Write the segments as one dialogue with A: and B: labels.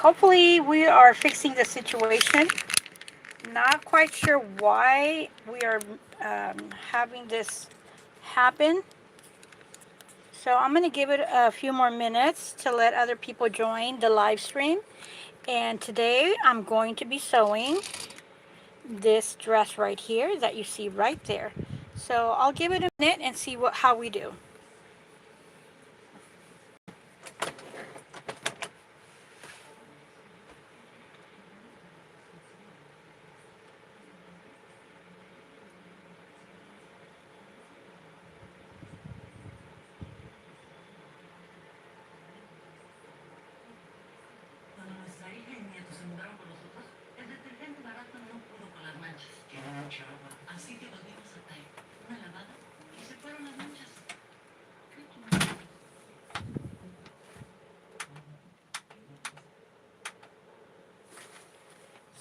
A: hopefully we are fixing the situation. Not quite sure why we are having this happen. So I'm going to give it a few more minutes to let other people join the live stream. And today I'm going to be sewing this dress right here that you see right there. So I'll give it a minute and see how we do.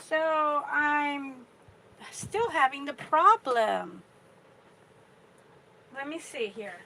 A: So I'm still having the problem. Let me see here.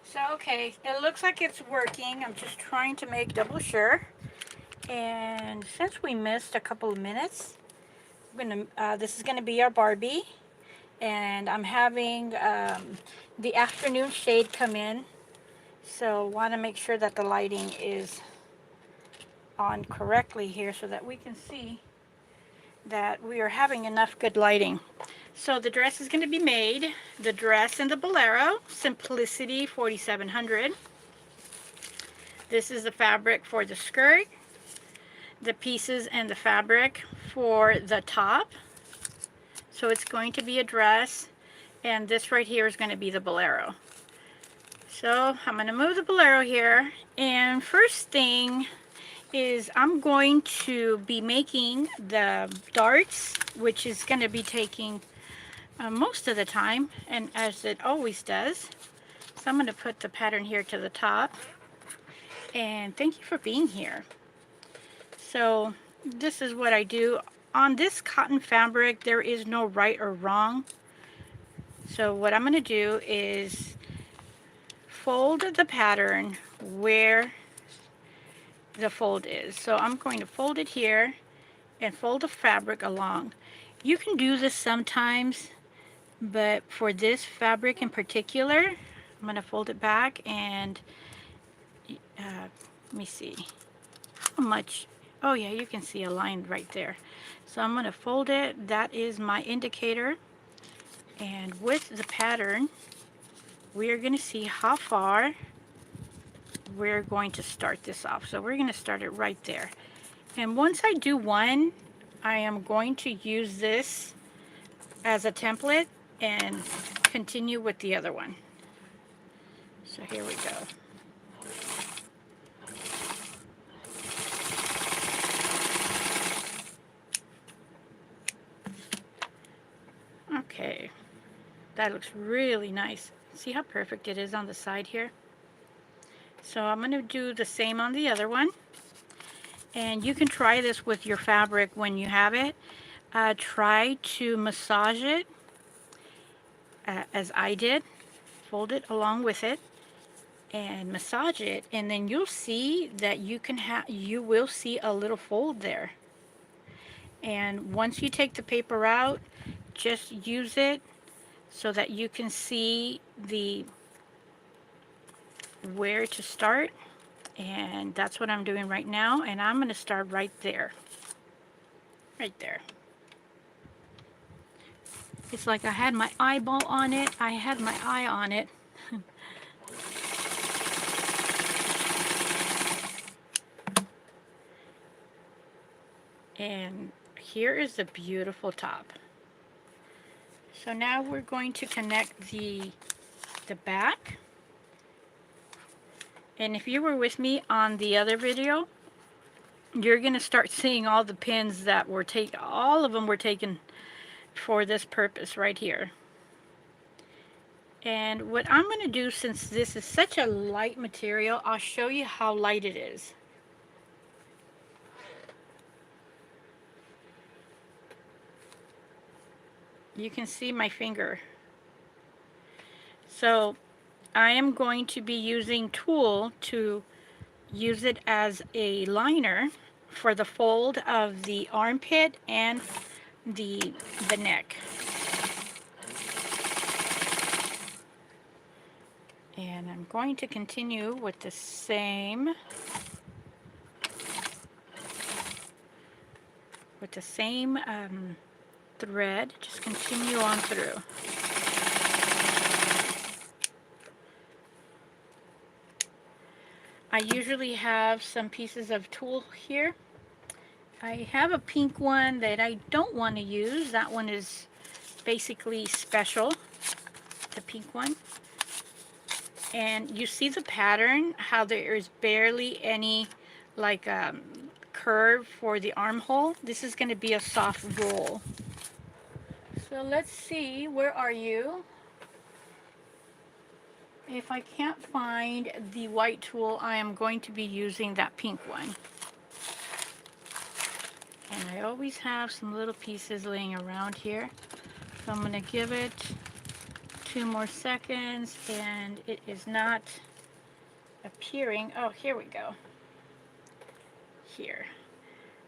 A: So, okay, it looks like it's working. I'm just trying to make double sure. And since we missed a couple of minutes, this is gonna be our Barbie. And I'm having the afternoon shade come in. So want to make sure that the lighting is on correctly here so that we can see that we are having enough good lighting. So the dress is going to be made. The dress and the bolero, Simplicity 4700. This is the fabric for the skirt, the pieces and the fabric for the top. So it's going to be a dress, and this right here is going to be the bolero. So I'm going to move the bolero here, and first thing is I'm going to be making the darts, which is going to be taking most of the time, and as it always does. So I'm going to put the pattern here to the top, and thank you for being here. So this is what I do. On this cotton fabric, there is no right or wrong. So what I'm going to do is fold the pattern where the fold is. So I'm going to fold it here and fold the fabric along. You can do this sometimes, but for this fabric in particular, I'm going to fold it back and let me see how much. Oh yeah, you can see a line right there. So I'm going to fold it. That is my indicator. And with the pattern, we're going to see how far we're going to start this off. So we're going to start it right there. And once I do one, I am going to use this as a template and continue with the other one. So here we go. Okay, that looks really nice. See how perfect it is on the side here? So I'm going to do the same on the other one. And you can try this with your fabric when you have it. Try to massage it as I did. Fold it along with it and massage it, and then you'll see that you will see a little fold there. And once you take the paper out, just use it so that you can see where to start. And that's what I'm doing right now, and I'm going to start right there. Right there. It's like I had my eyeball on it. I had my eye on it. And here is the beautiful top. So now we're going to connect the back. And if you were with me on the other video, you're going to start seeing all the pins that were taken. All of them were taken for this purpose right here. And what I'm going to do, since this is such a light material, I'll show you how light it is. You can see my finger. So I am going to be using tulle to use it as a liner for the fold of the armpit and the neck. And I'm going to continue with the same thread. Just continue on through. I usually have some pieces of tulle here. I have a pink one that I don't want to use. That one is basically special, the pink one. And you see the pattern, how there is barely any like curve for the armhole. This is going to be a soft roll. So let's see, where are you? If I can't find the white tulle, I am going to be using that pink one. And I always have some little pieces laying around here. So I'm going to give it 2 more seconds, and it is not appearing. Oh, here we go. Here,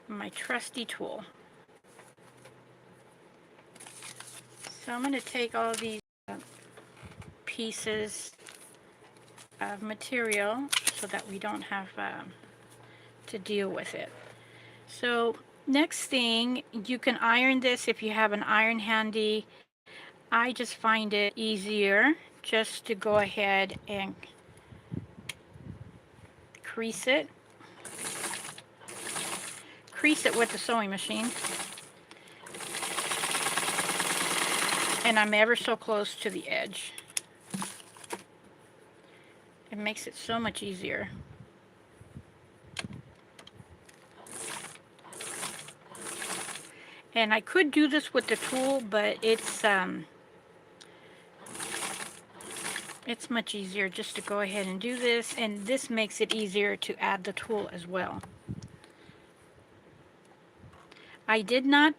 A: my trusty tulle. So I'm going to take all these pieces of material so that we don't have to deal with it. So next thing, you can iron this if you have an iron handy. I just find it easier just to go ahead and crease it. Crease it with the sewing machine. And I'm ever so close to the edge. It makes it so much easier. And I could do this with the tulle, but it's much easier just to go ahead and do this, and this makes it easier to add the tulle as well. I did not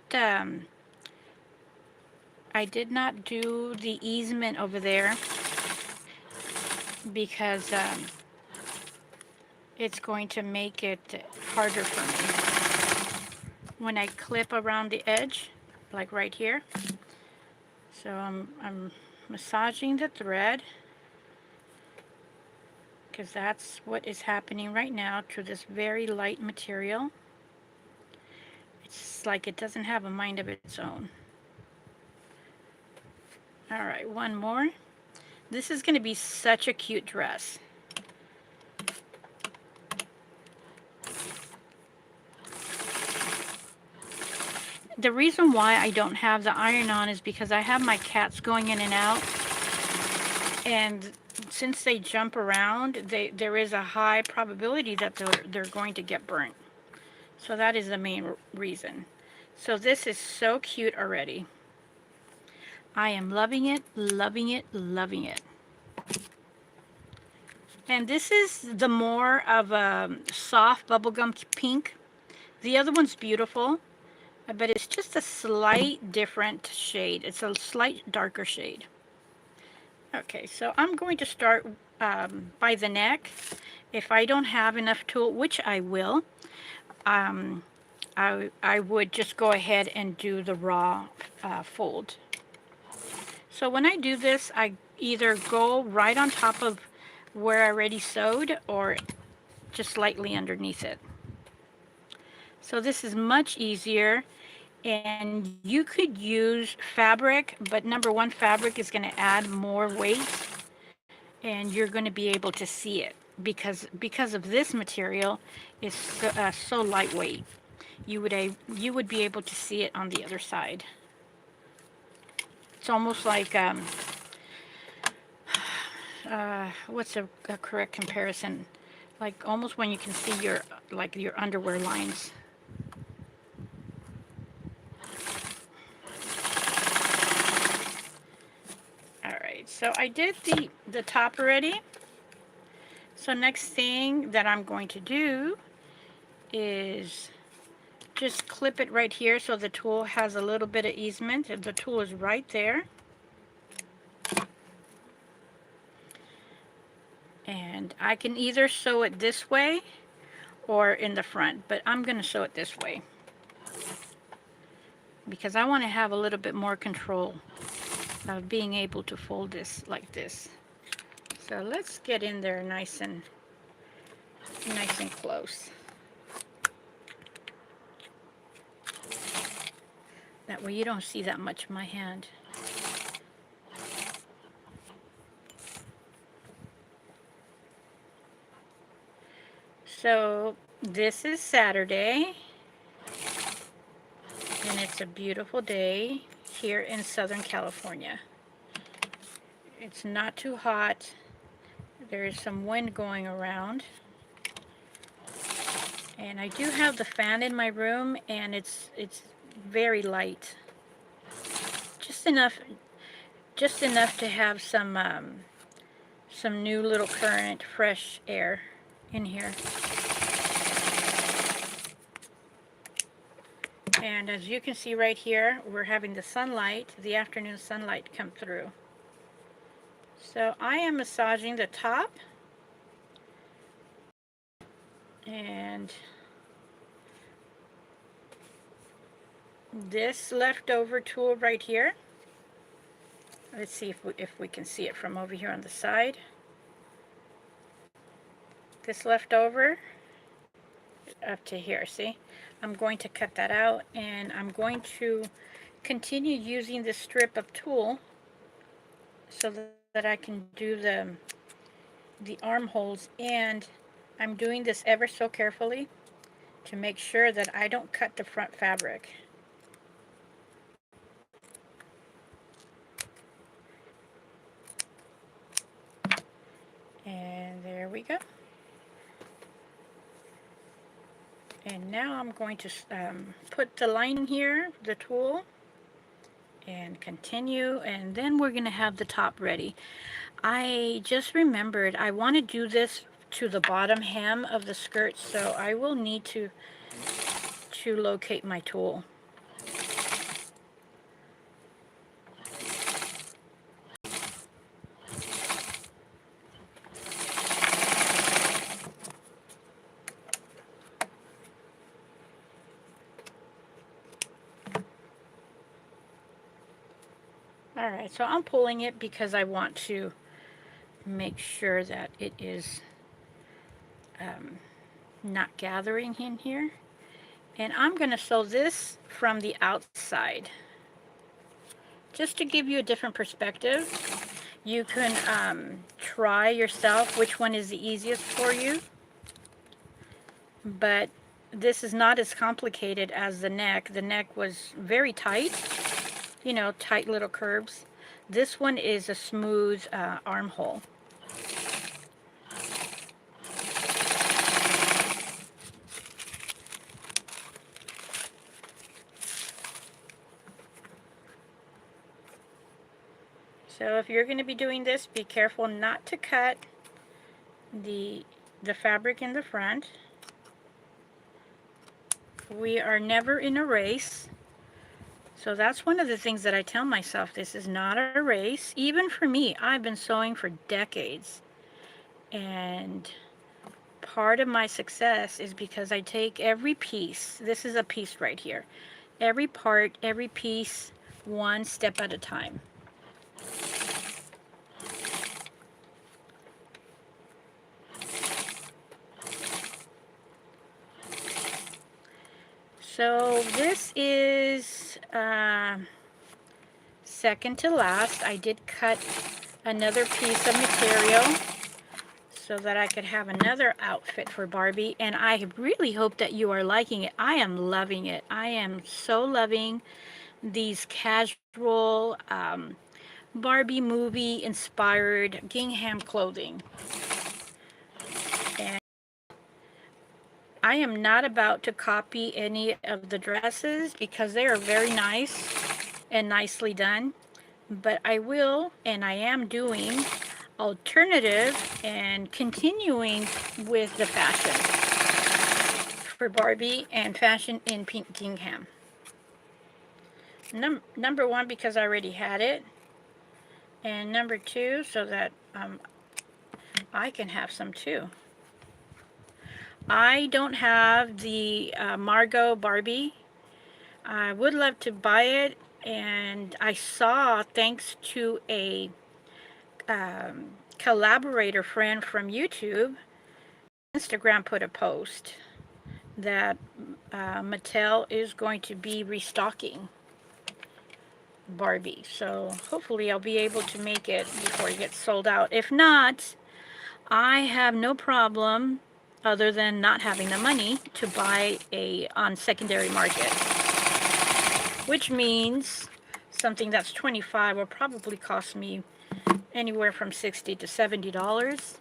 A: do the easement over there because it's going to make it harder for me when I clip around the edge, like right here. So I'm massaging the thread because that's what is happening right now through this very light material. It's like it doesn't have a mind of its own. All right, one more. This is going to be such a cute dress. The reason why I don't have the iron on is because I have my cats going in and out, and since they jump around, there is a high probability that they're going to get burnt. So that is the main reason. So this is so cute already. I am loving it, loving it, loving it. And this is the more of a soft bubblegum pink. The other one's beautiful, but it's just a slight different shade. It's a slight darker shade. Okay, so I'm going to start by the neck. If I don't have enough tulle, which I will, I would just go ahead and do the raw fold. So when I do this, I either go right on top of where I already sewed or just lightly underneath it. So this is much easier, and you could use fabric, but number one, fabric is going to add more weight, and you're going to be able to see it because of this material is so lightweight. You would be able to see it on the other side. It's almost like what's a correct comparison? Like almost when you can see your underwear lines. All right. right, so I did the top already. So next thing that I'm going to do is just clip it right here so the tool has a little bit of easement. The tool is right there. And I can either sew it this way or in the front, but I'm going to sew it this way because I want to have a little bit more control of being able to fold this like this. So let's get in there nice and close. That way you don't see that much of my hand. So this is Saturday, and it's a beautiful day here in Southern California. It's not too hot. There is some wind going around. And I do have the fan in my room, and it's very light. Just enough to have some new little current, fresh air in here. And as you can see right here, we're having the sunlight, the afternoon sunlight come through. So I am massaging the top, and this leftover tool right here, let's see if we can see it from over here on the side. This leftover up to here, see? I'm going to cut that out, and I'm going to continue using this strip of tool so that I can do the armholes, and I'm doing this ever so carefully to make sure that I don't cut the front fabric. And there we go. And now I'm going to put the line here, the tool, and continue, and then we're going to have the top ready. I just remembered I want to do this to the bottom hem of the skirt, so I will need to locate my tool. Alright, so I'm pulling it because I want to make sure that it is not gathering in here. And I'm going to sew this from the outside, just to give you a different perspective. You can try yourself which one is the easiest for you, but this is not as complicated as the neck. The neck was very tight, you know, tight little curves. This one is a smooth armhole. So if you're going to be doing this, be careful not to cut the fabric in the front. We are never in a race. So that's one of the things that I tell myself. This is not a race. Even for me, I've been sewing for decades. And part of my success is because I take every piece. This is a piece right here. Every part, every piece, one step at a time. So this is second to last. I did cut another piece of material so that I could have another outfit for Barbie, and I really hope that you are liking it. I am loving it. I am so loving these casual Barbie movie inspired gingham clothing. And I am not about to copy any of the dresses because they are very nice and nicely done, but I will, and I am doing alternative and continuing with the fashion for Barbie and fashion in Pink Gingham. Number one, because I already had it, and number two, so that I can have some too. I don't have the Margot Barbie. I would love to buy it, and I saw, thanks to a collaborator friend from YouTube, Instagram put a post that Mattel is going to be restocking Barbie. So hopefully I'll be able to make it before it gets sold out. If not, I have no problem, other than not having the money, to buy on secondary market, which means something that's $25 will probably cost me anywhere from $60 to $70,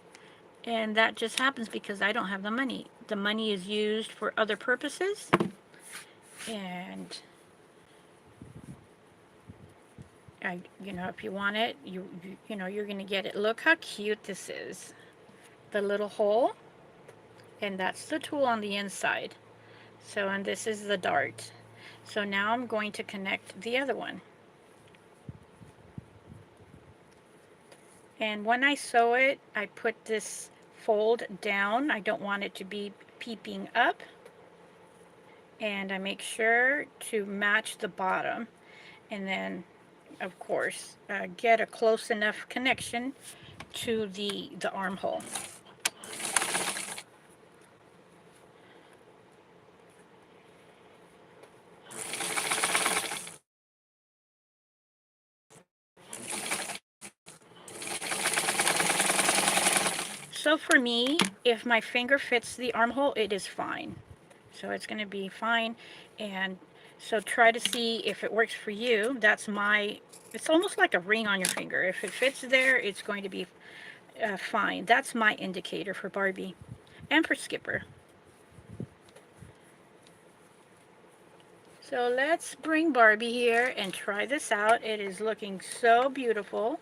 A: and that just happens because I don't have the money. The money is used for other purposes, and you know, if you want it, you know, you're gonna get it. Look how cute this is. The little hole, and that's the tool on the inside. So, and this is the dart. So now I'm going to connect the other one. And when I sew it, I put this fold down. I don't want it to be peeping up. And I make sure to match the bottom. And then, of course, get a close enough connection to the armhole. So for me, if my finger fits the armhole, it is fine. So it's going to be fine. And so try to see if it works for you. That's my, it's almost like a ring on your finger. If it fits there, it's going to be fine. That's my indicator for Barbie and for Skipper. So let's bring Barbie here and try this out. It is looking so beautiful.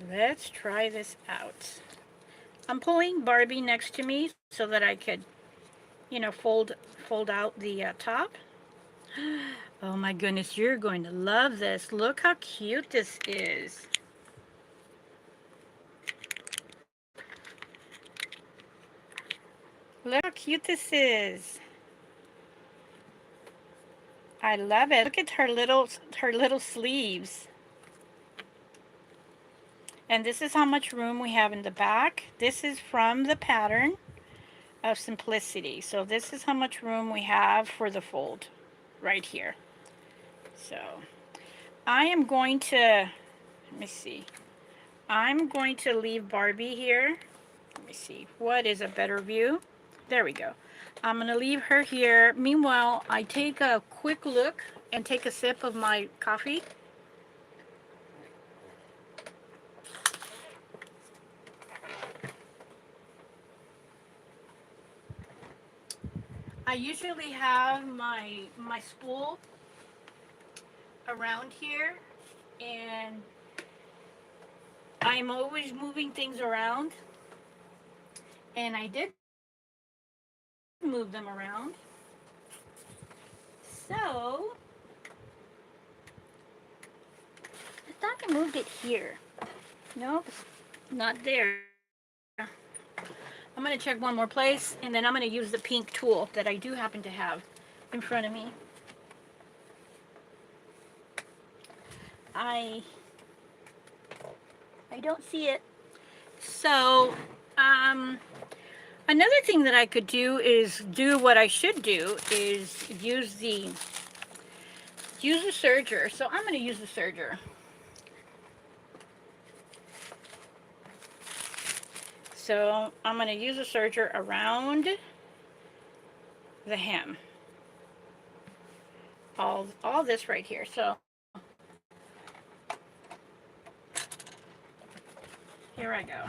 A: Let's try this out. I'm pulling Barbie next to me so that I could, you know, fold out the top. Oh my goodness, you're going to love this. Look how cute this is. Look how cute this is. I love it. Look at her little sleeves. And this is how much room we have in the back. This is from the pattern of Simplicity. So this is how much room we have for the fold right here. So I am going to, let me see. I'm going to leave Barbie here. Let me see. What is a better view? There we go. I'm going to leave her here. Meanwhile, I take a quick look and take a sip of my coffee. I usually have my spool around here, and I'm always moving things around, and I did move them around. So I thought I moved it here. Nope, not there. I'm going to check one more place, and then I'm going to use the pink tool that I do happen to have in front of me. I don't see it. So, another thing that I could do is do what I should do is use the serger. So I'm going to use the serger. So I'm going to use a serger around the hem. All this right here. So here I go.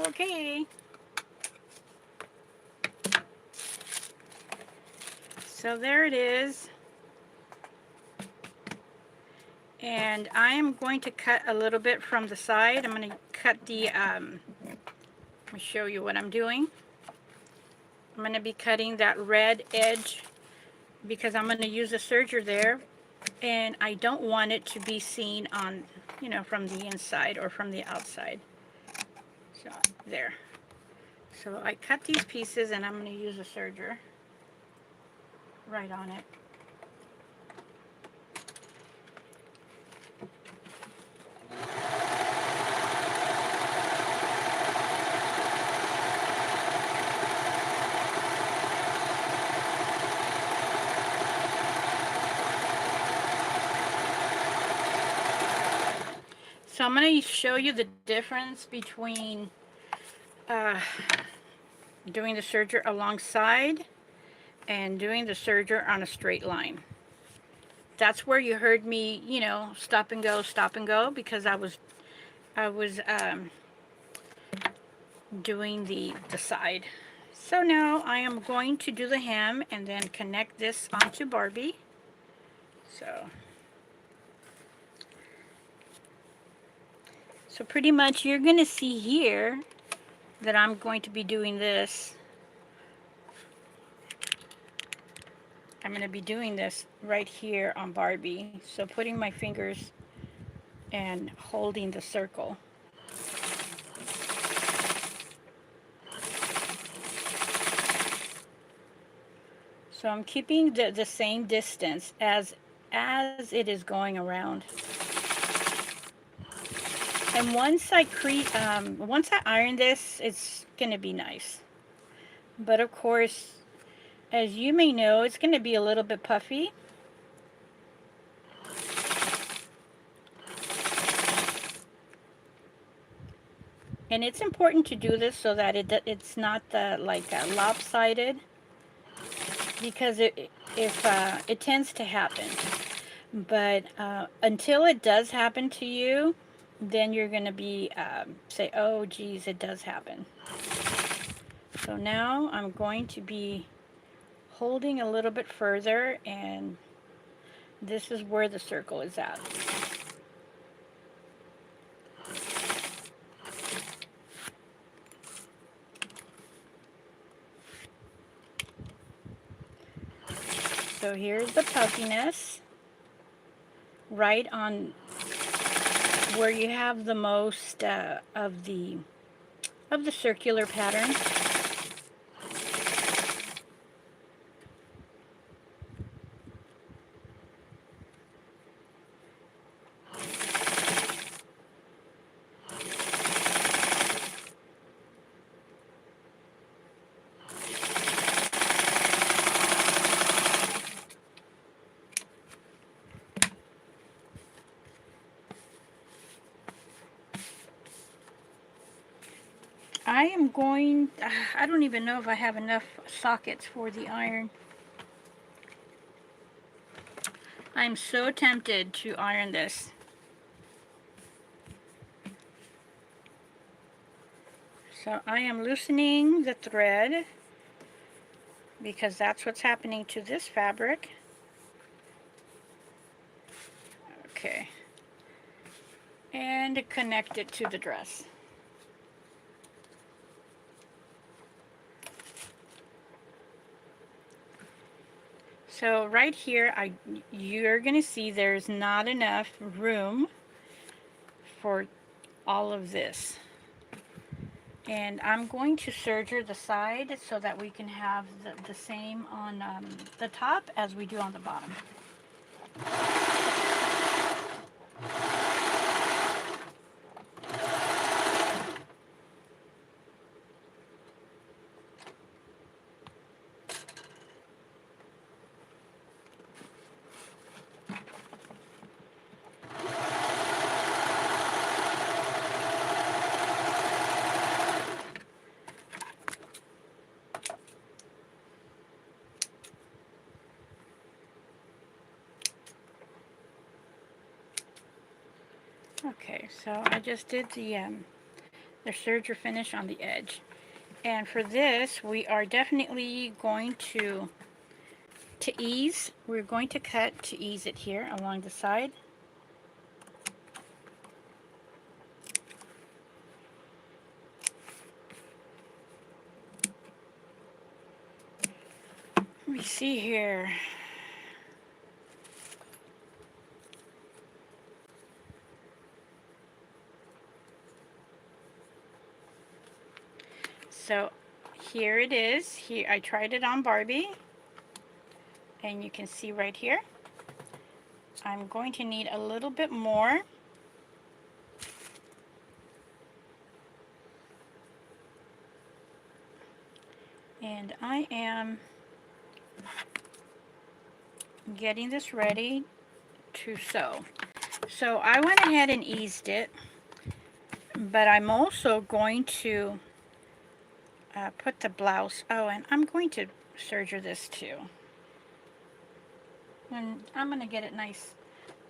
A: Okay. So there it is. And I am going to cut a little bit from the side. I'm going to cut the, let me show you what I'm doing. I'm going to be cutting that red edge because I'm going to use a serger there. And I don't want it to be seen on, you know, from the inside or from the outside. So, there. So I cut these pieces and I'm going to use a serger right on it. So I'm going to show you the difference between doing the serger alongside and doing the serger on a straight line. That's where you heard me, you know, stop and go, because I was doing the side. So now I am going to do the hem and then connect this onto Barbie. So pretty much you're going to see here that I'm going to be doing this. I'm going to be doing this right here on Barbie. So putting my fingers and holding the circle. So I'm keeping the same distance as it is going around. And once I iron this, it's going to be nice. But of course, as you may know, it's going to be a little bit puffy. And it's important to do this so that it's not lopsided, because it tends to happen. But until it does happen to you, then you're going to be say, oh geez, it does happen. So now I'm going to be holding a little bit further, and this is where the circle is at. So here's the puffiness right on where you have the most of the circular pattern. I don't even know if I have enough sockets for the iron. I'm so tempted to iron this. So I am loosening the thread because that's what's happening to this fabric. Okay. And connect it to the dress. So right here, you're going to see there's not enough room for all of this. And I'm going to serger the side so that we can have the same on the top as we do on the bottom. Okay, so I just did the the serger finish on the edge. And for this, we are definitely going to ease. We're going to cut to ease it here along the side. Let me see here. So here it is. Here I tried it on Barbie, and you can see right here. I'm going to need a little bit more. And I am getting this ready to sew. So I went ahead and eased it, but I'm also going to put the blouse. Oh, and I'm going to serger this too. And I'm going to get it nice.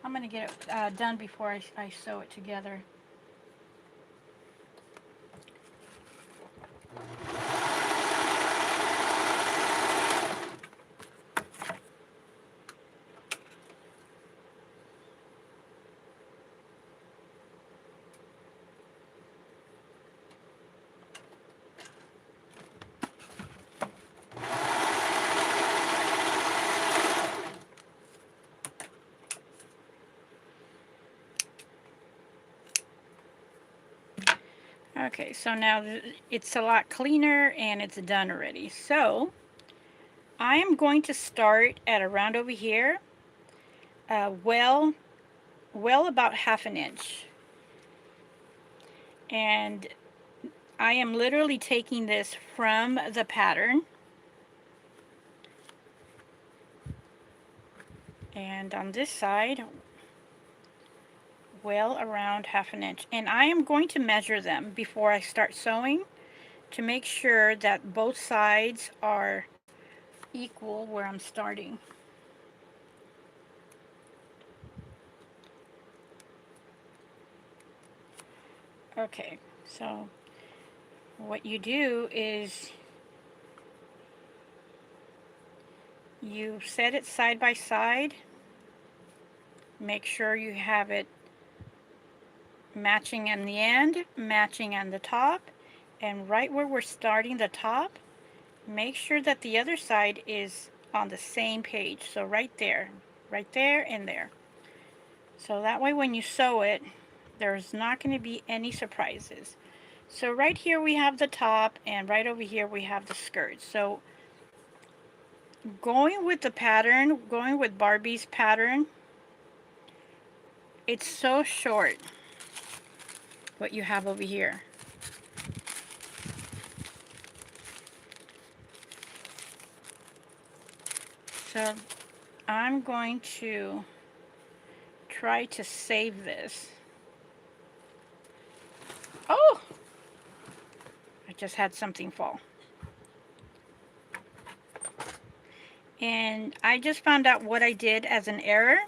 A: I'm going to get it done before I sew it together. Okay, so now it's a lot cleaner and it's done already. So I am going to start at around over here, well about 1/2 inch. And I am literally taking this from the pattern. And on this side, well around 1/2 inch. And I am going to measure them before I start sewing to make sure that both sides are equal where I'm starting. Okay, so what you do is you set it side by side. Make sure you have it matching on the end, matching on the top, and right where we're starting the top, make sure that the other side is on the same page. So right there, and there. So that way when you sew it, there's not going to be any surprises. So right here we have the top, and right over here we have the skirt. So going with the pattern, going with Barbie's pattern, it's so short what you have over here. So I'm going to try to save this. Oh! I just had something fall. And I just found out what I did as an error,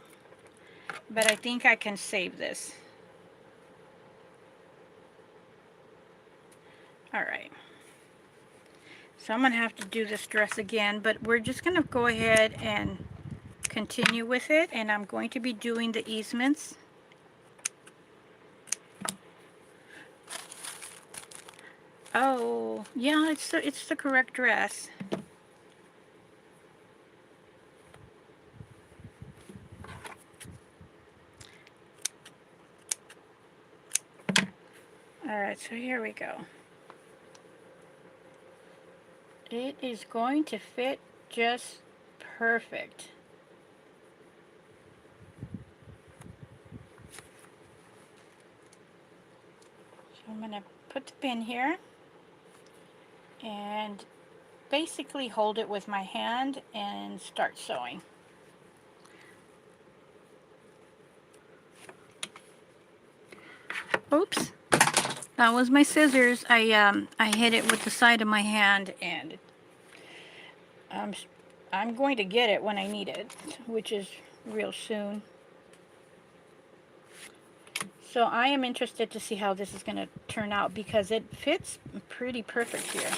A: but I think I can save this. Alright. So I'm going to have to do this dress again, but we're just going to go ahead and continue with it, and I'm going to be doing the easements. Oh, yeah, it's the correct dress. Alright, so here we go. It is going to fit just perfect. So I'm going to put the pin here and basically hold it with my hand and start sewing. Oops, that was my scissors. I hit it with the side of my hand, and I'm going to get it when I need it, which is real soon. So I am interested to see how this is going to turn out because it fits pretty perfect here.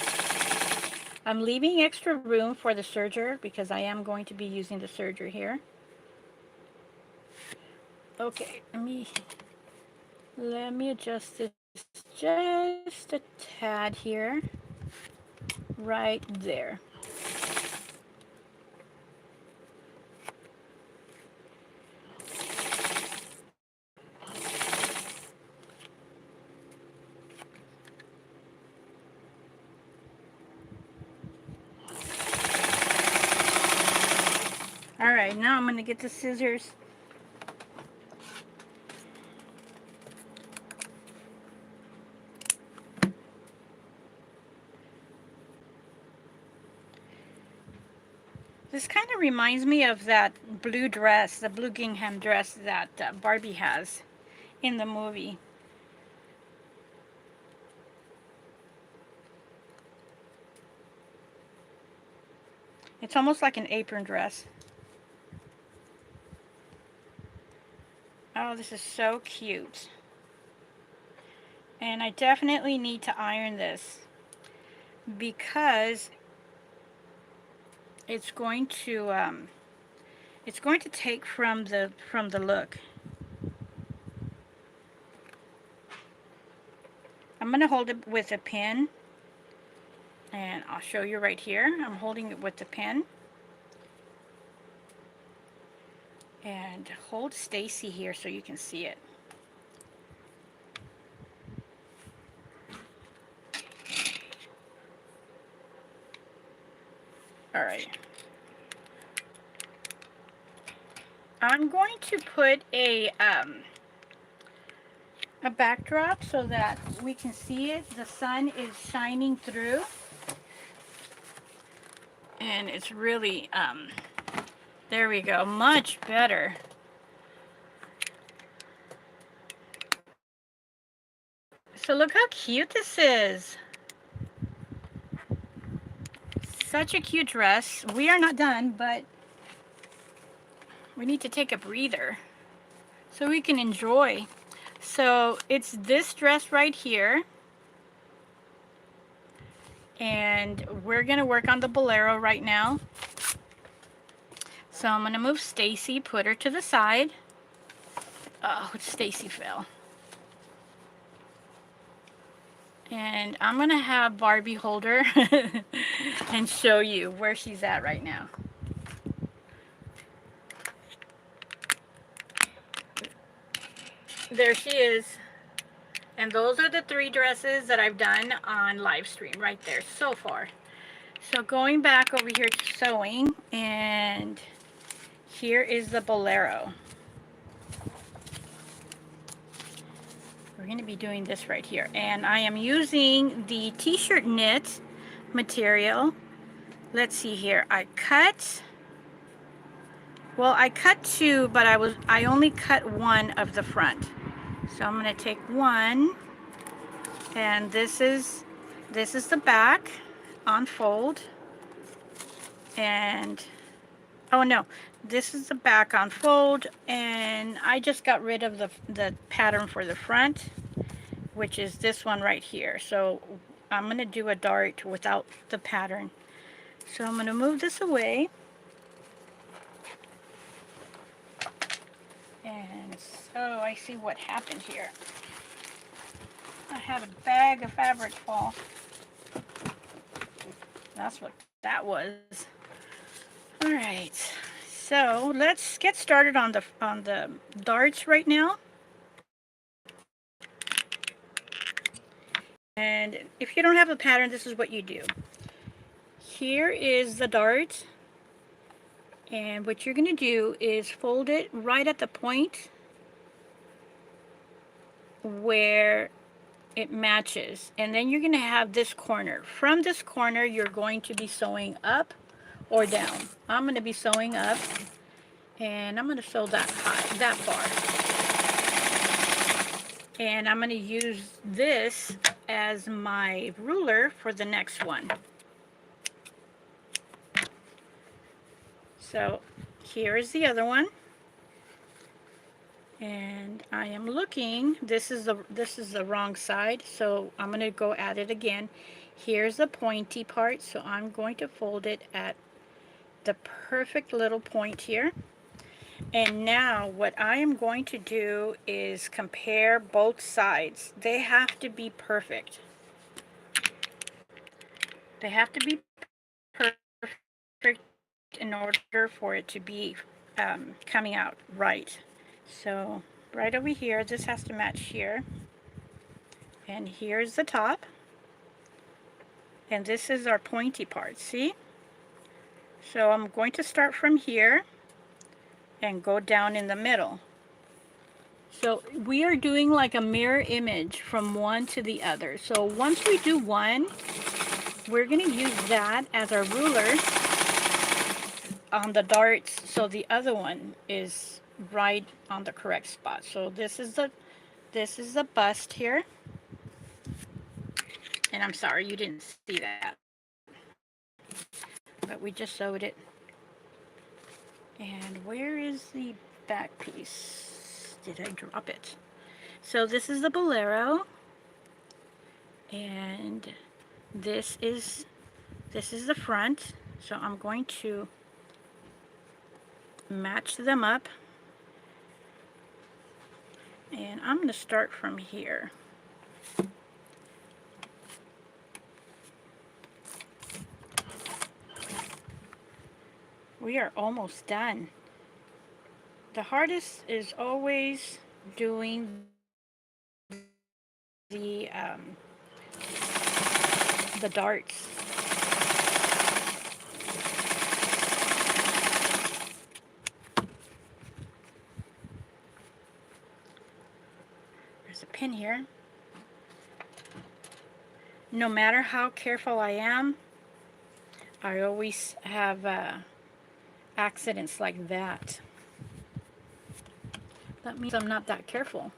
A: I'm leaving extra room for the serger because I am going to be using the serger here. Okay, let me adjust this just a tad here, right there. All right, now I'm going to get the scissors. This kind of reminds me of that blue dress, the blue gingham dress that Barbie has in the movie. It's almost like an apron dress. Oh, this is so cute. And I definitely need to iron this because it's going to take from the look. I'm going to hold it with a pin, and I'll show you right here. I'm holding it with the pin. And hold Stacy here so you can see it. All right. I'm going to put a backdrop so that we can see it. The sun is shining through. And it's really, there we go, much better. So look how cute this is. Such a cute dress. We are not done, but we need to take a breather so we can enjoy. So it's this dress right here. And we're gonna work on the bolero right now. So I'm gonna move Stacy, put her to the side. Oh, Stacy fell. And I'm gonna have Barbie hold her and show you where she's at right now. There she is. And those are the 3 dresses that I've done on live stream right there so far. So going back over here to sewing, and here is the bolero. We're going to be doing this right here, and I am using the t-shirt knit material. Let's see here. I cut 2, but I only cut 1 of the front. So I'm going to take 1, and this is the back on fold, and oh no, this is the back on fold, and I just got rid of the pattern for the front, which is this one right here. So I'm going to do a dart without the pattern. So I'm going to move this away. And so I see what happened here. I had a bag of fabric fall. That's what that was. All right. So let's get started on the darts right now. And if you don't have a pattern, this is what you do. Here is the dart. And what you're going to do is fold it right at the point where it matches. And then you're going to have this corner. From this corner, you're going to be sewing up or down. I'm going to be sewing up, and I'm going to sew that high, that far. And I'm going to use this as my ruler for the next one. So here is the other one. And I am looking, this is the wrong side, so I'm going to go at it again. Here's the pointy part, so I'm going to fold it at the perfect little point here. And now what I am going to do is compare both sides. They have to be perfect. They have to be perfect in order for it to be coming out right. So right over here, this has to match here. And here's the top. And this is our pointy part, see? So I'm going to start from here and go down in the middle. So we are doing like a mirror image from one to the other. So once we do one, we're going to use that as our ruler on the darts, so the other one is right on the correct spot. So this is the bust here. And I'm sorry you didn't see that, but we just sewed it. And where is the back piece? Did I drop it? So this is the bolero, and this is the front. So I'm going to match them up, and I'm going to start from here. We are almost done. The hardest is always doing the darts. There's a pin here. No matter how careful I am, I always have accidents like that. That means I'm not that careful.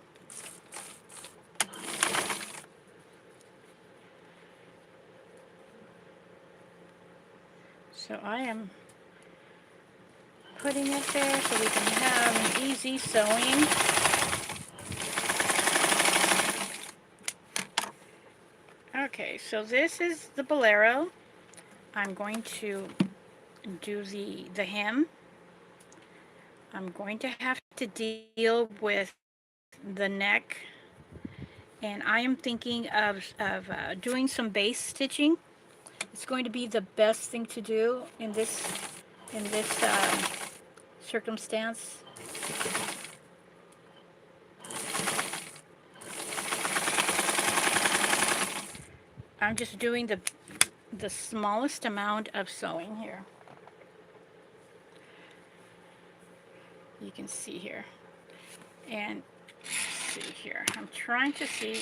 A: So I am putting it there so we can have an easy sewing. Okay, so this is the bolero. I'm going to do the hem. I'm going to have to deal with the neck, and I am thinking of doing some base stitching. It's going to be the best thing to do in this circumstance. I'm just doing the smallest amount of sewing here. You can see here. And let's see here. I'm trying to see.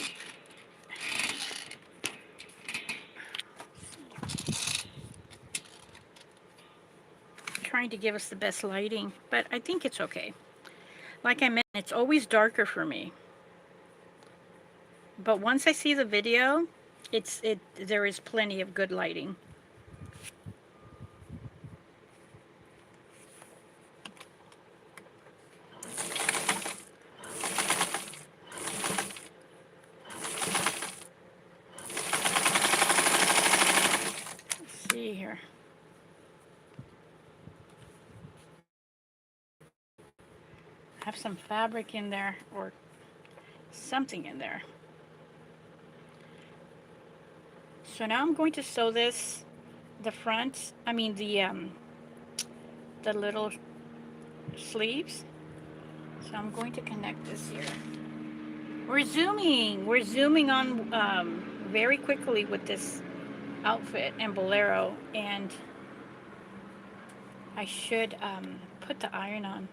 A: Trying to give us the best lighting, but I think it's okay. Like I mentioned, it's always darker for me. But once I see the video, there is plenty of good lighting. Let's see here. Have some fabric in there or something in there. So now I'm going to sew this, the front, I mean the little sleeves. So I'm going to connect this here. We're zooming on very quickly with this outfit and bolero, and I should put the iron on.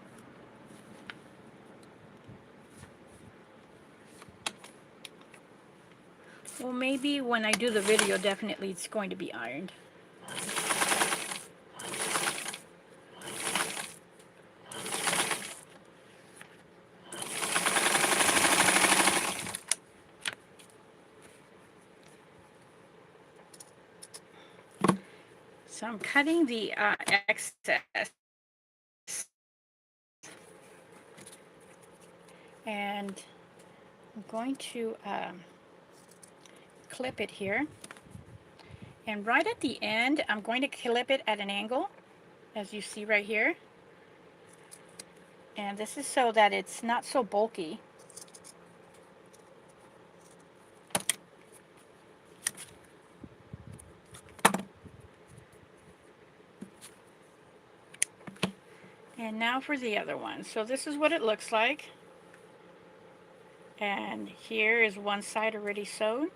A: Well, maybe when I do the video, definitely it's going to be ironed. So I'm cutting the excess. And I'm going to clip it here. And right at the end, I'm going to clip it at an angle, as you see right here. And this is so that it's not so bulky. And now for the other one. So this is what it looks like. And here is one side already sewed.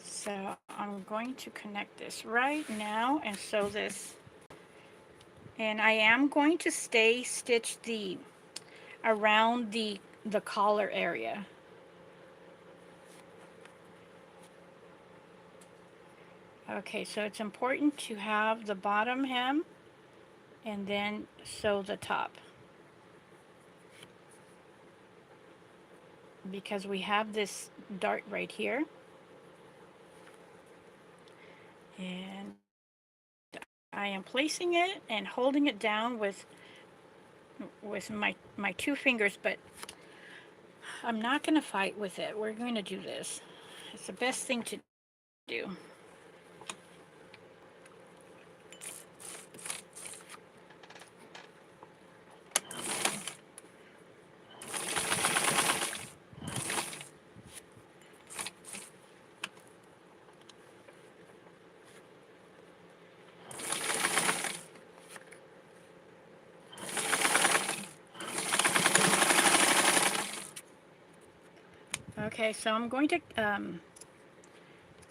A: So I'm going to connect this right now and sew this. And I am going to stay stitch the around the collar area. Okay, so it's important to have the bottom hem and then sew the top, because we have this dart right here. And I am placing it and holding it down with my two fingers, but I'm not going to fight with it. We're going to do this. It's the best thing to do. Okay, so I'm going to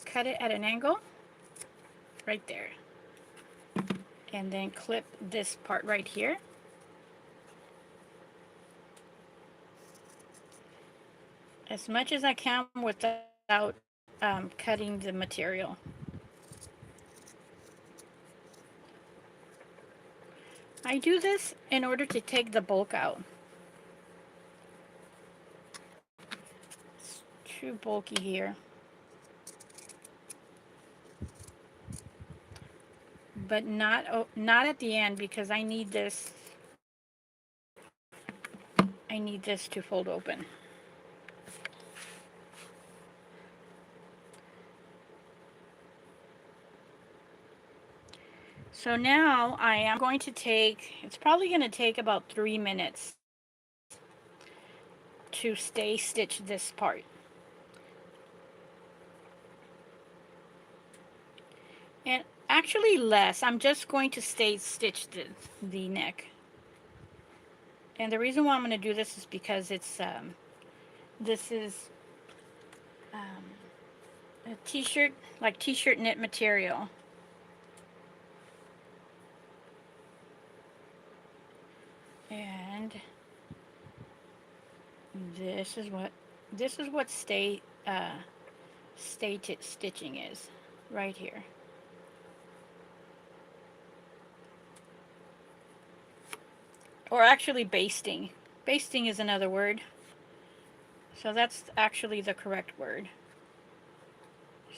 A: cut it at an angle right there, and then clip this part right here. As much as I can without cutting the material. I do this in order to take the bulk out. It's too bulky here. But not at the end, because I need this to fold open. So now I am going to take, it's probably going to take about 3 minutes to stay stitch this part. And actually less. I'm just going to stay stitch the neck. And the reason why I'm going to do this is because it's this is a t-shirt, like t-shirt knit material. And this is what stitching is right here. Or actually basting. Basting is another word. So that's actually the correct word.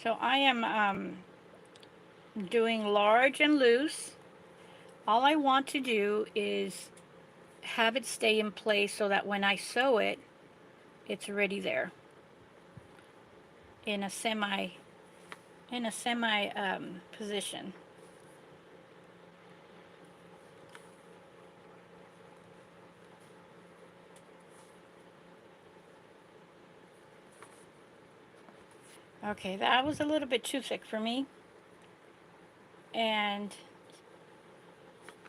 A: So I am doing large and loose. All I want to do is have it stay in place so that when I sew it, it's already there in a semi position. Okay, that was a little bit too thick for me. And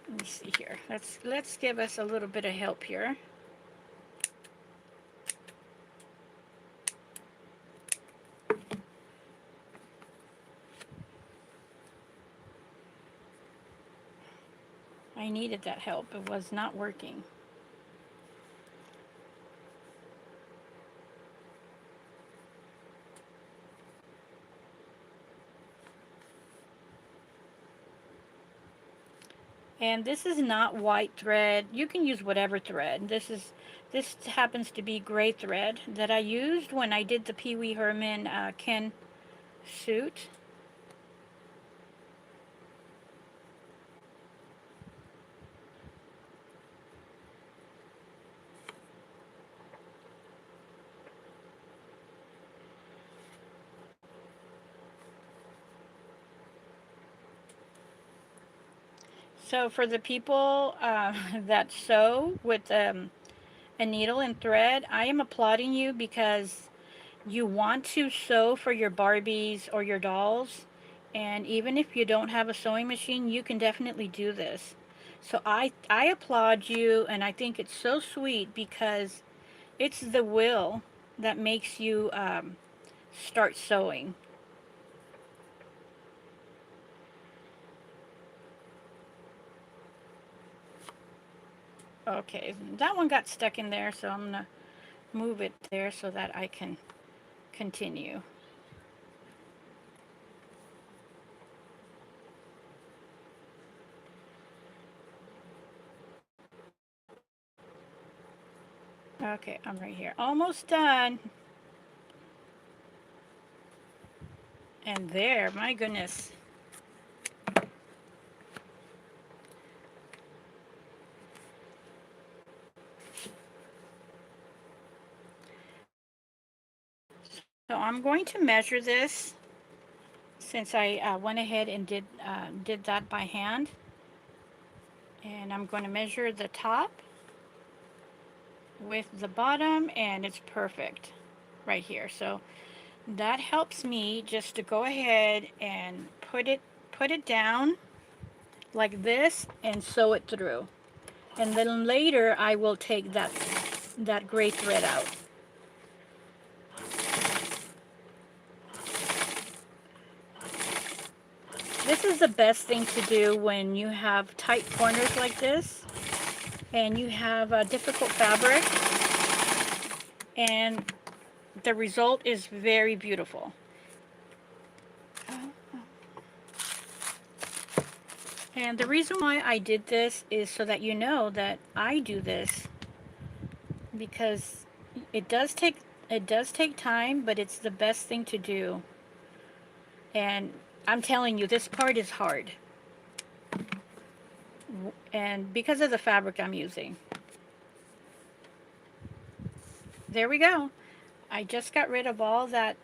A: let me see here. Let's give us a little bit of help here. I needed that help. It was not working. And this is not white thread. You can use whatever thread. This happens to be gray thread that I used when I did the Pee Wee Herman Ken suit. So for the people that sew with a needle and thread, I am applauding you because you want to sew for your Barbies or your dolls. And even if you don't have a sewing machine, you can definitely do this. So I applaud you, and I think it's so sweet because it's the will that makes you start sewing. Okay, that one got stuck in there, so I'm gonna move it there so that I can continue. Okay, I'm right here. Almost done. And there, my goodness. So I'm going to measure this since I went ahead and did that by hand. And I'm going to measure the top with the bottom, and it's perfect right here. So that helps me just to go ahead and put it down like this and sew it through. And then later I will take that gray thread out. This is the best thing to do when you have tight corners like this and you have a difficult fabric, and the result is very beautiful. And the reason why I did this is so that you know that I do this, because it does take time, but it's the best thing to do. And I'm telling you, this part is hard. And because of the fabric I'm using. There we go. I just got rid of all that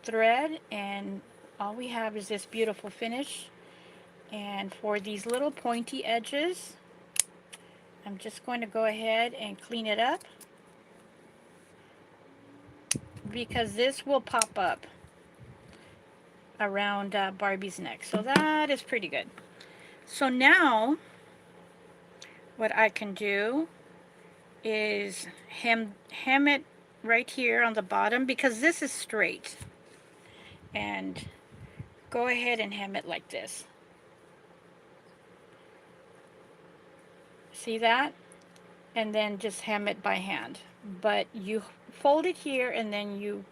A: thread, and all we have is this beautiful finish. And for these little pointy edges, I'm just going to go ahead and clean it up, because this will pop up around Barbie's neck. So that is pretty good. So now what I can do is hem it right here on the bottom, because this is straight, and go ahead and hem it like this. See that? And then just hem it by hand. But you fold it here, and then you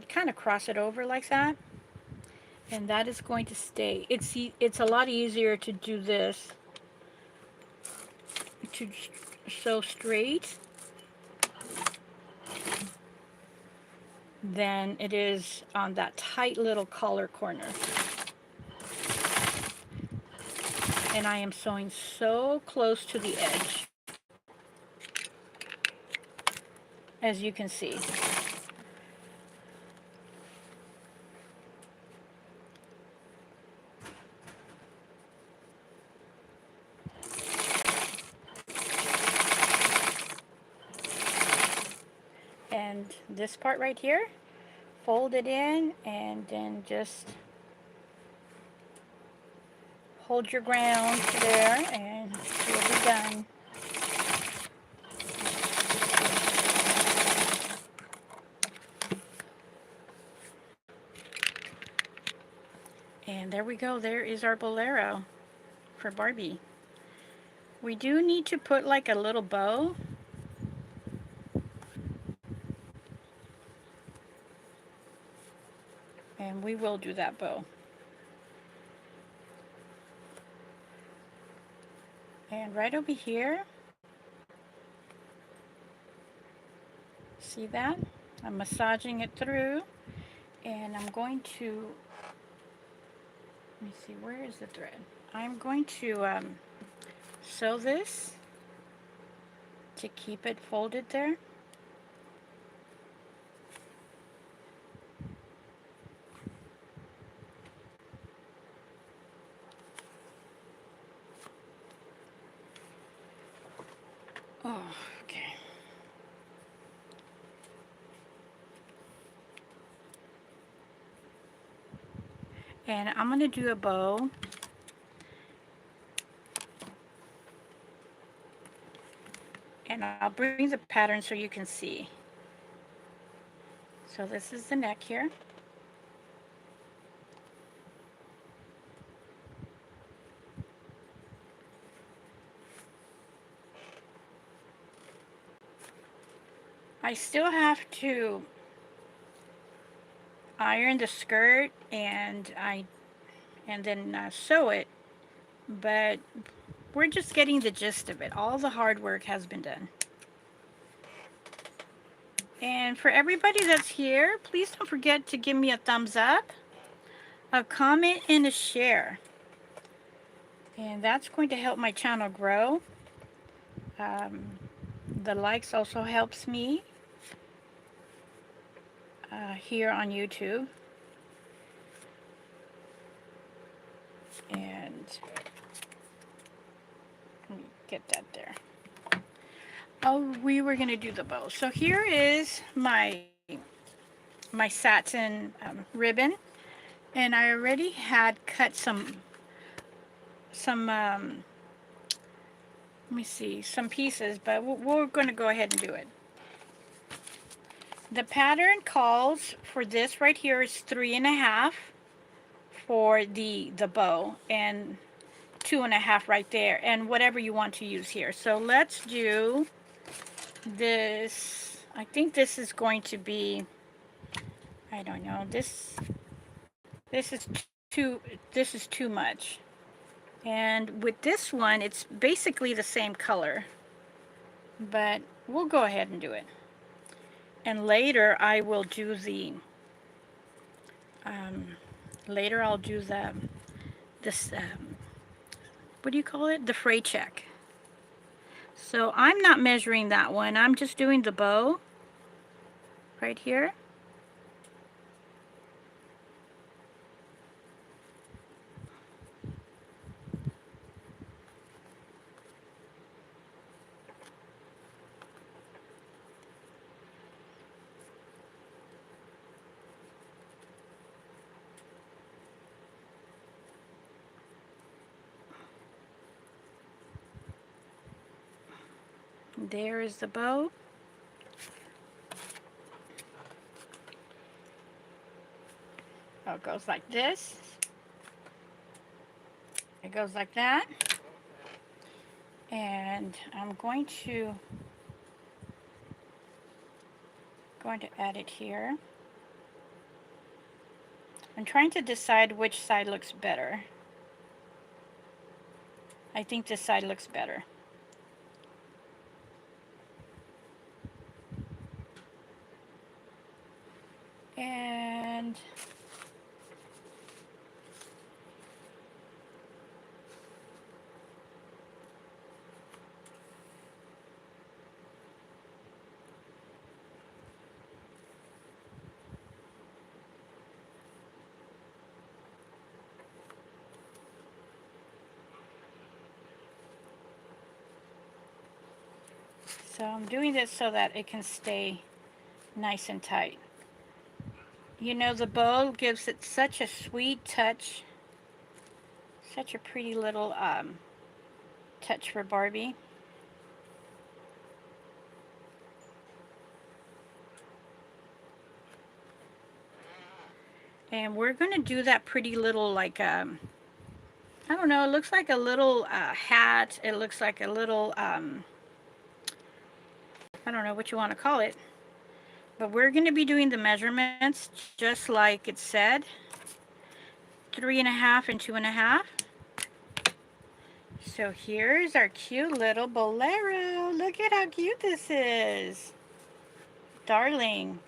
A: kind of cross it over like that, and that is going to stay. It's a lot easier to do this, to sew straight, than it is on that tight little collar corner. And I am sewing so close to the edge, as you can see. And this part right here, fold it in, and then just hold your ground there, and you'll be done. And there we go. There is our bolero for Barbie. We do need to put like a little bow. And we will do that bow. And right over here, see that? I'm massaging it through, and I'm going to, let me see, where is the thread? I'm going to sew this to keep it folded there. Oh, okay. And I'm going to do a bow. And I'll bring the pattern so you can see. So this is the neck here. I still have to iron the skirt and then sew it, but we're just getting the gist of it. All the hard work has been done. And for everybody that's here, please don't forget to give me a thumbs up, a comment, and a share. And that's going to help my channel grow. The likes also helps me here on YouTube. And let me get that there. Oh, we were going to do the bow. So here is my satin ribbon. And I already had cut some let me see, some pieces, but we're going to go ahead and do it. The pattern calls for this right here is 3.5 for the bow, and 2.5 right there, and whatever you want to use here. So let's do this. I think this is going to be, I don't know, this is too much. And with this one, it's basically the same color, but we'll go ahead and do it. And later I will do the later I'll do this what do you call it, the fray check. So I'm not measuring that one, I'm just doing the bow right here. There is the bow. Oh, it goes like this. It goes like that. And I'm going to add it here. I'm trying to decide which side looks better. I think this side looks better. And so I'm doing this so that it can stay nice and tight. You know, the bow gives it such a sweet touch, such a pretty little touch for Barbie. And we're going to do that pretty little, like, I don't know, it looks like a little hat. It looks like a little, I don't know what you want to call it. But we're going to be doing the measurements just like it said. 3.5 and 2.5. So here's our cute little bolero. Look at how cute this is. Darling.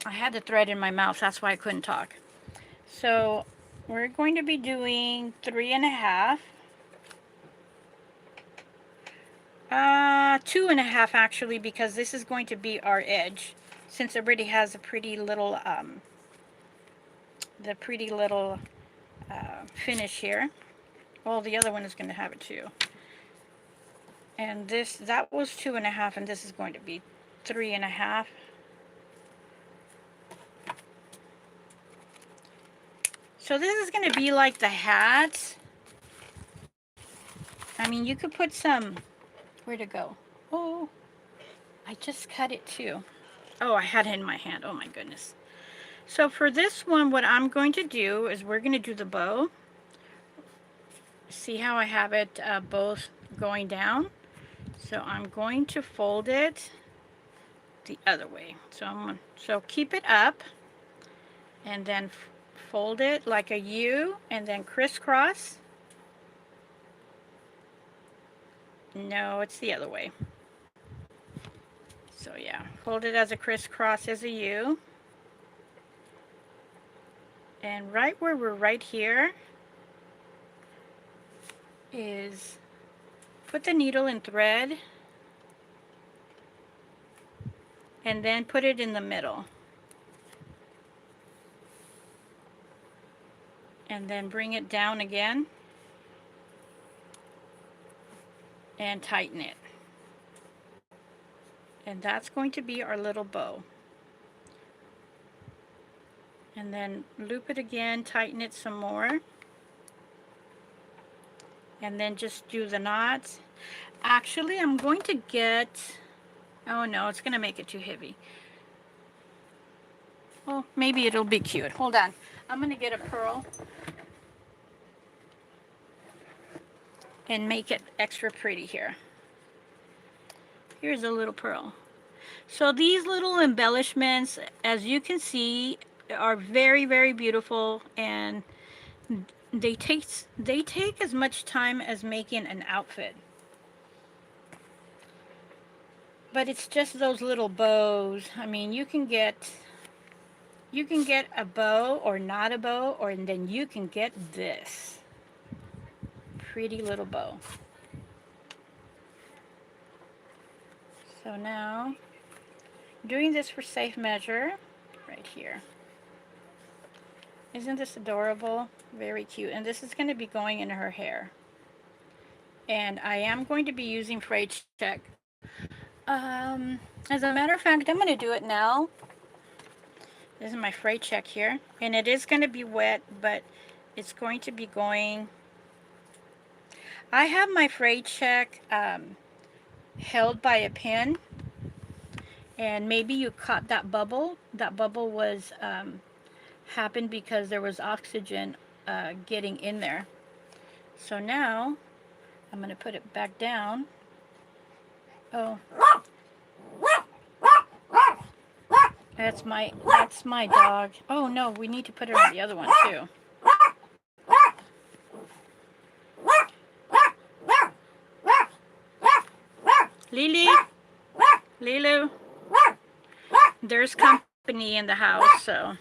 A: I had the thread in my mouth, that's why I couldn't talk. So we're going to be doing 3.5. 2.5 actually, because this is going to be our edge, since it already has a pretty little finish here. Well, the other one is going to have it too. And that was 2.5, and this is going to be 3.5. So this is going to be like the hat. I mean, you could put some, where'd it go? Oh, I just cut it too. Oh, I had it in my hand. Oh my goodness. So for this one, what I'm going to do is we're going to do the bow. See how I have it both going down? So I'm going to fold it the other way. So keep it up and then fold it like a U and then crisscross. No, it's the other way. So yeah, fold it as a crisscross as a U. And right where we're right here is put the needle and thread and then put it in the middle. And then bring it down again and tighten it. And that's going to be our little bow. And then loop it again, tighten it some more. And then just do the knots. Actually, I'm going to get, oh no, it's going to make it too heavy. Well, maybe it'll be cute. Hold on. I'm going to get a pearl and make it extra pretty here. Here's a little pearl. So these little embellishments, as you can see, are very, very beautiful, and they take as much time as making an outfit. But it's just those little bows. I mean, you can get a bow or not a bow, or then you can get this pretty little bow. So now, doing this for safe measure right here. Isn't this adorable? Very cute. And this is going to be going in her hair. And I am going to be using frayed check. As a matter of fact, I'm going to do it now. This is my frayed check here. And it is going to be wet, but it's going to be going... I have my frayed check held by a pin. And maybe you caught that bubble. That bubble was happened because there was oxygen getting in there. So now I'm going to put it back down. Oh, that's my dog. Oh no, we need to put it on the other one too. Lily, Lilu, there's company in the house, so.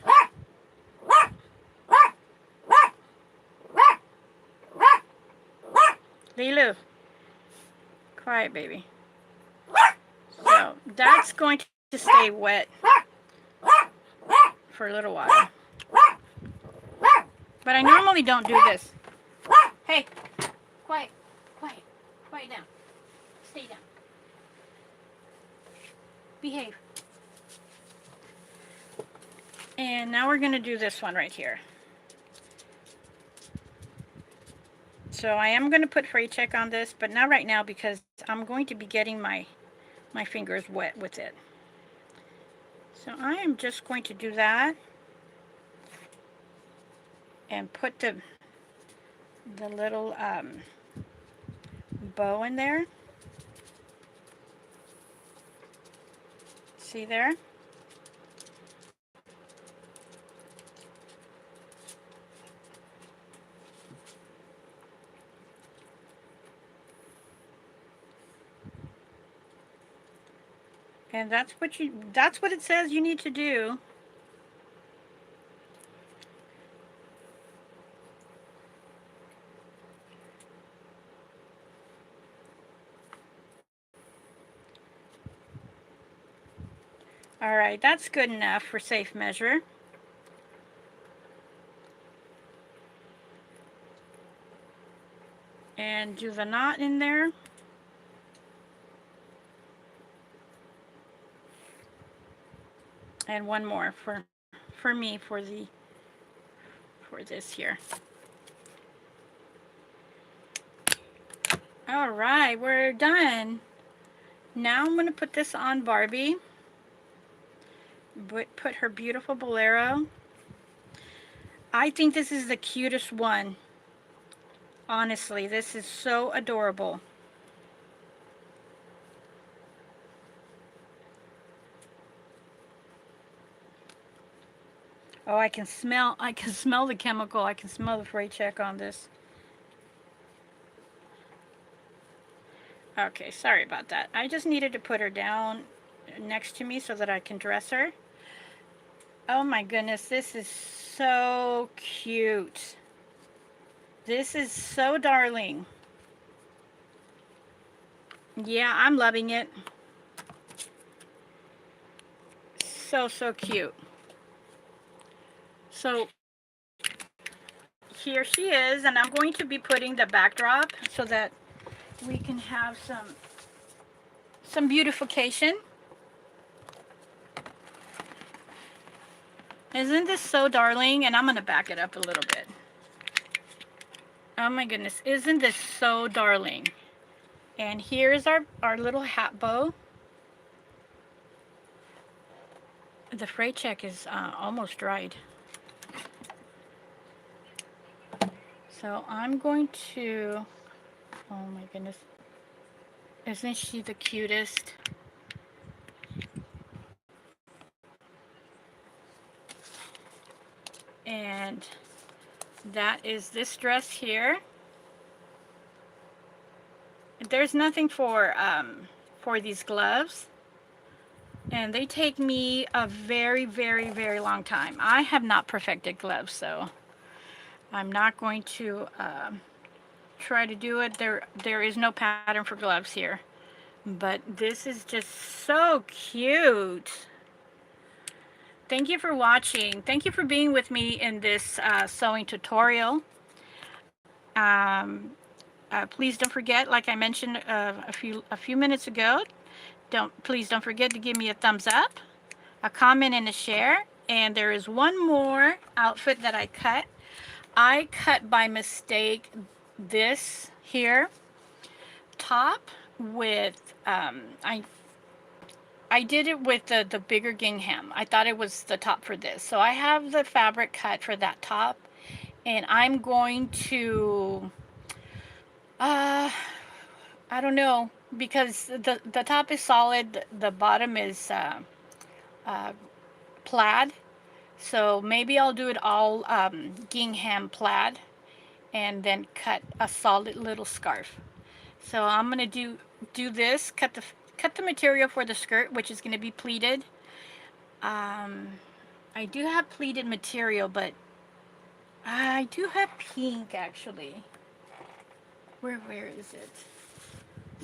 A: Lilu, quiet baby. So that's going to stay wet for a little while. But I normally don't do this. Hey, quiet, quiet, quiet down. Stay down. Behave. And now we're going to do this one right here. So I am going to put fray check on this, but not right now because I'm going to be getting my fingers wet with it. So I am just going to do that and put the little bow in there. See there? And that's what it says you need to do. All right, that's good enough for safe measure. and do the knot in there. And one more for me for this here. All right, we're done. Now I'm going to put this on Barbie. Put her beautiful bolero. I think this is the cutest one. Honestly, this is so adorable. Oh, I can smell the chemical. I can smell the freight check on this. Okay, sorry about that. I just needed to put her down next to me so that I can dress her. Oh my goodness, this is so cute. This is so darling. Yeah, I'm loving it. So cute. So here she is, and I'm going to be putting the backdrop so that we can have some beautification. Isn't this so darling? And I'm going to back it up a little bit. Oh my goodness, isn't this so darling? And here's our little hat bow. The freight check is almost dried. So I'm going to, oh my goodness, isn't she the cutest? And that is this dress here. There's nothing for these gloves, and they take me a very long time. I have not perfected gloves, so I'm not going to try to do it. There is no pattern for gloves here, but this is just so cute. Thank you for watching. Thank you for being with me in this sewing tutorial. Please don't forget, like I mentioned a few minutes ago, please don't forget to give me a thumbs up, a comment, and a share. And there is one more outfit that I cut. I cut by mistake this here top with I did it with the bigger gingham. I thought it was the top for this. So I have the fabric cut for that top, and I'm going to, I don't know, because the top is solid, the bottom is plaid. So maybe I'll do it all gingham plaid and then cut a solid little scarf. So I'm gonna do this, cut the material for the skirt, which is gonna be pleated. I do have pleated material, but I do have pink actually. Where is it?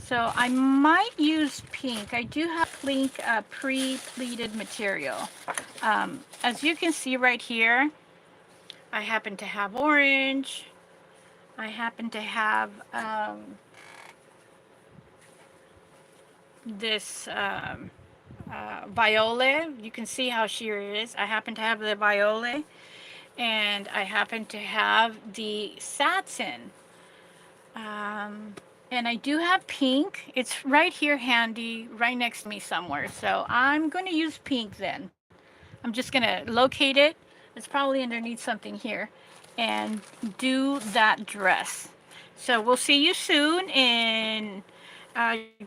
A: So I might use pink. I do have pink pre-pleated material. As you can see right here, I happen to have orange. I happen to have this violet. You can see how sheer it is. I happen to have the violet, and I happen to have the satin. And I do have pink. It's right here handy, right next to me somewhere. So I'm going to use pink then. I'm just going to locate it. It's probably underneath something here. And do that dress. So we'll see you soon. And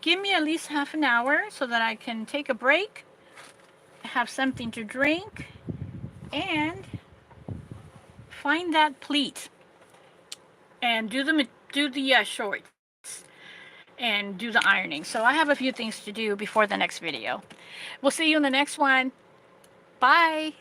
A: give me at least half an hour so that I can take a break, have something to drink, and find that pleat. And do the shorts. And do the ironing. So I have a few things to do before the next video. We'll see you in the next one. Bye.